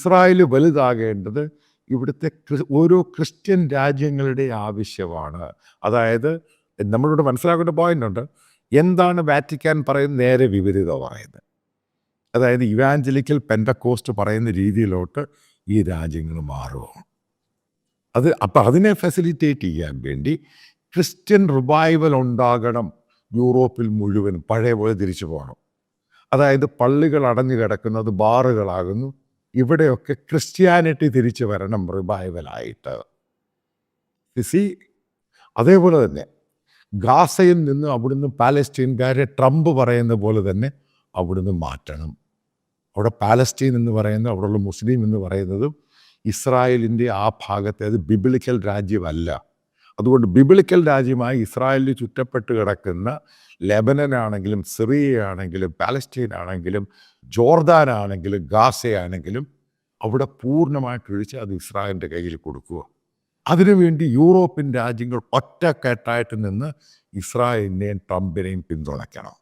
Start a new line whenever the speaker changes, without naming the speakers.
Israel വലുതാകേണ്ടത് ഇവിടുത്തെ ഓരോ Christian രാജ്യങ്ങളുടെ ആവശ്യമാണ്. അതായത് നമ്മളിവിടെ മനസ്സിലാക്കേണ്ട പോയിൻ്റുണ്ട്. എന്താണ് വാറ്റിക്കാൻ പറയുന്നത്? നേരെ വിപരീതമാണ് പറയുന്നത്. അതായത് ഇവാഞ്ചലിക്കൽ പെൻഡക്കോസ്റ്റ് പറയുന്ന രീതിയിലോട്ട് ഈ രാജ്യങ്ങൾ മാറുകയാണ്. അപ്പം അതിനെ ഫെസിലിറ്റേറ്റ് ചെയ്യാൻ വേണ്ടി ക്രിസ്ത്യൻ റിവൈവൽ ഉണ്ടാകണം. യൂറോപ്പിൽ മുഴുവൻ പഴയ പോലെ തിരിച്ചു പോകണം. അതായത് പള്ളികൾ അടഞ്ഞു കിടക്കുന്നത് ബാറുകളാകുന്നു. ഇവിടെയൊക്കെ ക്രിസ്ത്യാനിറ്റി തിരിച്ചു വരണം റിവൈവലായിട്ട്. അതേപോലെ തന്നെ ഗാസയിൽ നിന്ന് അവിടുന്ന് പാലസ്തീൻകാരെ ട്രംപ് പറയുന്ന പോലെ തന്നെ അവിടുന്ന് മാറ്റണം. അവിടെ പാലസ്തീൻ എന്ന് പറയുന്നത്, അവിടെയുള്ള മുസ്ലിം എന്ന് പറയുന്നതും ഇസ്രായേലിൻ്റെ ആ ഭാഗത്തെ അത് ബിബിളിക്കൽ രാജ്യമല്ല. അതുകൊണ്ട് ബിബിളിക്കൽ രാജ്യമായി ഇസ്രായേലിൽ ചുറ്റപ്പെട്ട് കിടക്കുന്ന ലെബനനാണെങ്കിലും സിറിയയാണെങ്കിലും പാലസ്തീനാണെങ്കിലും ജോർദാനാണെങ്കിലും ഗാസയാണെങ്കിലും അവിടെ പൂർണ്ണമായിട്ട് ഒഴിച്ച് അത് ഇസ്രായേലിൻ്റെ കയ്യിൽ കൊടുക്കുക. അതിനുവേണ്ടി യൂറോപ്യൻ രാജ്യങ്ങൾ ഒറ്റക്കെട്ടായിട്ട് നിന്ന് ഇസ്രായേലിനെയും ട്രംപിനെയും പിന്തുണയ്ക്കണം.